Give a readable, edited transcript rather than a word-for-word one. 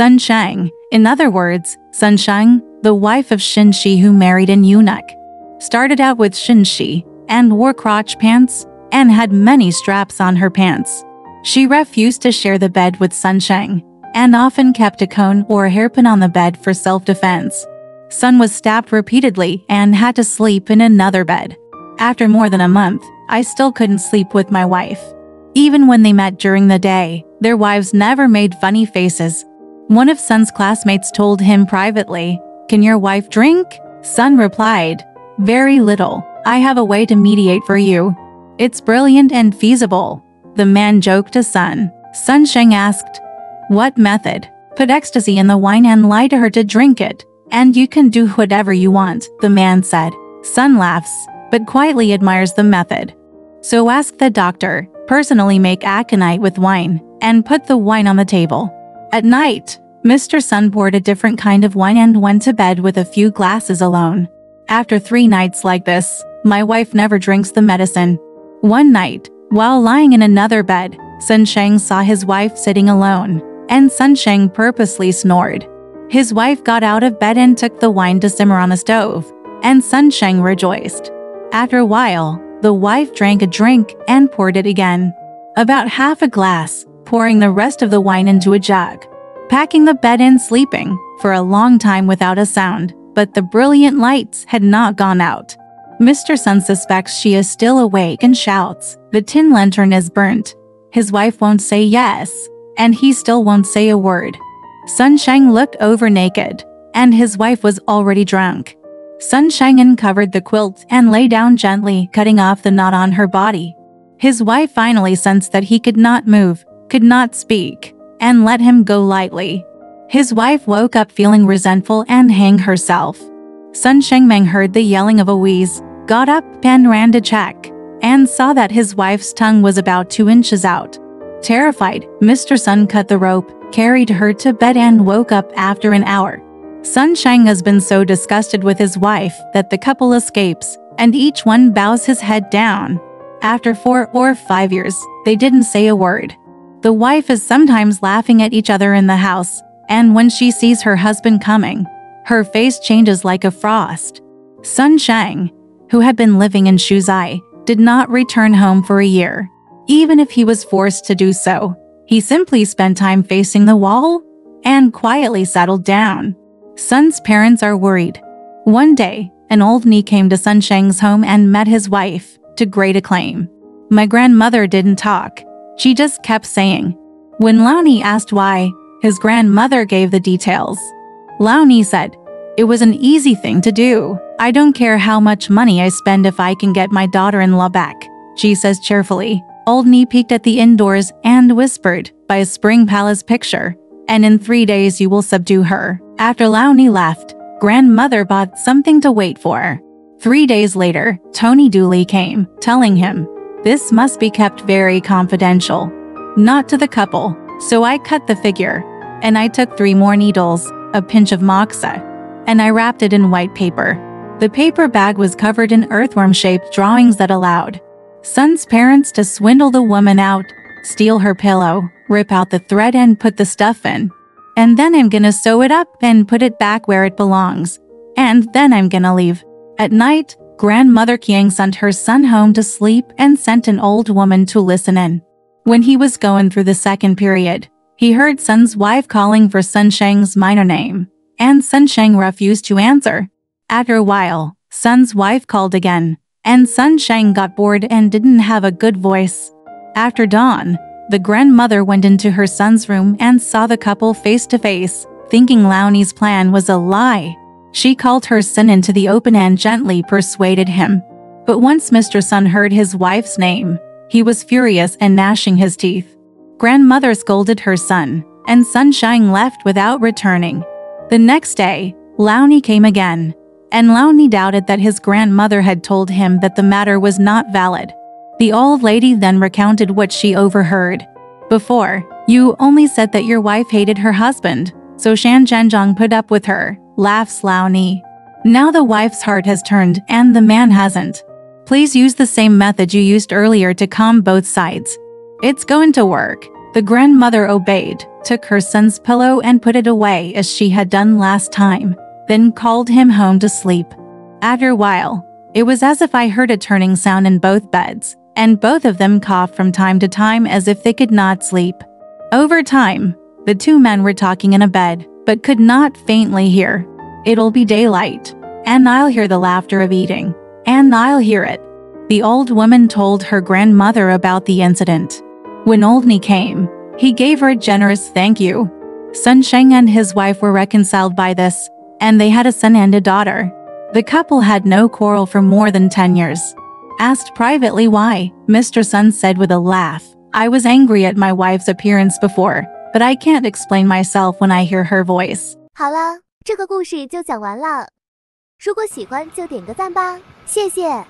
Sun Sheng, in other words, Sun Sheng, the wife of Xin Shi who married an eunuch, started out with Xin Shi and wore crotch pants and had many straps on her pants. She refused to share the bed with Sun Sheng and often kept a cone or a hairpin on the bed for self-defense. Sun was stabbed repeatedly and had to sleep in another bed. After more than a month, I still couldn't sleep with my wife. Even when they met during the day, their wives never made funny faces. One of Sun's classmates told him privately, "Can your wife drink?" Sun replied, "Very little. I have a way to mediate for you. It's brilliant and feasible." The man joked to Sun. Sun Sheng asked, "What method?" "Put ecstasy in the wine and lie to her to drink it, and you can do whatever you want," the man said. Sun laughs, but quietly admires the method. "So ask the doctor, personally make aconite with wine, and put the wine on the table." At night, Mr. Sun poured a different kind of wine and went to bed with a few glasses alone. After 3 nights like this, my wife never drinks the medicine. One night, while lying in another bed, Sun Sheng saw his wife sitting alone, and Sun Sheng purposely snored. His wife got out of bed and took the wine to simmer on the stove, and Sun Sheng rejoiced. After a while, the wife drank a drink and poured it again. About half a glass, pouring the rest of the wine into a jug. Packing the bed and sleeping for a long time without a sound, but the brilliant lights had not gone out. Mr. Sun suspects she is still awake and shouts, "The tin lantern is burnt." His wife won't say yes, and he still won't say a word. Sun Sheng looked over naked, and his wife was already drunk. Sun Sheng uncovered the quilt and lay down gently, cutting off the knot on her body. His wife finally sensed that he could not move, could not speak, and let him go lightly. His wife woke up feeling resentful and hanged herself. Sun Shengmeng heard the yelling of a wheeze, got up and ran to check, and saw that his wife's tongue was about 2 inches out. Terrified, Mr. Sun cut the rope, carried her to bed and woke up after an hour. Sun Sheng has been so disgusted with his wife that the couple escapes, and each one bows his head down. After 4 or 5 years, they didn't say a word. The wife is sometimes laughing at each other in the house, and when she sees her husband coming, her face changes like a frost. Sun Sheng, who had been living in Shuizai, did not return home for a year. Even if he was forced to do so, he simply spent time facing the wall and quietly settled down. Sun's parents are worried. One day, an old knee came to Sun Sheng's home and met his wife, to great acclaim. My grandmother didn't talk. She just kept saying. When Laoni asked why, his grandmother gave the details. Laoni said, "It was an easy thing to do. I don't care how much money I spend if I can get my daughter-in-law back," she says cheerfully. Old knee peeked at the indoors and whispered, "Buy a spring palace picture, and in 3 days you will subdue her." After Laoni left, grandmother bought something to wait for. 3 days later, Tony Dooley came, telling him, "This must be kept very confidential." Not to the couple, so I cut the figure, and I took 3 more needles, a pinch of moxa, and I wrapped it in white paper. The paper bag was covered in earthworm-shaped drawings that allowed Sun's parents to swindle the woman out, steal her pillow, rip out the thread and put the stuff in. And then I'm gonna sew it up and put it back where it belongs. And then I'm gonna leave. At night, grandmother Qiang sent her son home to sleep and sent an old woman to listen in. When he was going through the second period, he heard Sun's wife calling for Sun Sheng's minor name, and Sun Sheng refused to answer. After a while, Sun's wife called again, and Sun Sheng got bored and didn't have a good voice. After dawn, the grandmother went into her son's room and saw the couple face to face, thinking Laoni's plan was a lie. She called her son into the open and gently persuaded him. But once Mr. Sun heard his wife's name, he was furious and gnashing his teeth. Grandmother scolded her son, and Sun Sheng left without returning. The next day, Laoni came again, and Laoni doubted that his grandmother had told him that the matter was not valid. The old lady then recounted what she overheard. "Before, you only said that your wife hated her husband, so Shan Zhanzhong put up with her," laughs Laoni. "Now the wife's heart has turned and the man hasn't. Please use the same method you used earlier to calm both sides. It's going to work." The grandmother obeyed, took her son's pillow and put it away as she had done last time, then called him home to sleep. After a while, it was as if I heard a turning sound in both beds, and both of them coughed from time to time as if they could not sleep. Over time, the two men were talking in a bed, but could not faintly hear. It'll be daylight, and I'll hear the laughter of eating, and I'll hear it. The old woman told her grandmother about the incident. When Oldney came, he gave her a generous thank you. Sun Sheng and his wife were reconciled by this, and they had a son and a daughter. The couple had no quarrel for more than 10 years. Asked privately why, Mr. Sun said with a laugh, "I was angry at my wife's appearance before, but I can't explain myself when I hear her voice." 好了，这个故事就讲完了。如果喜欢就点个赞吧，谢谢。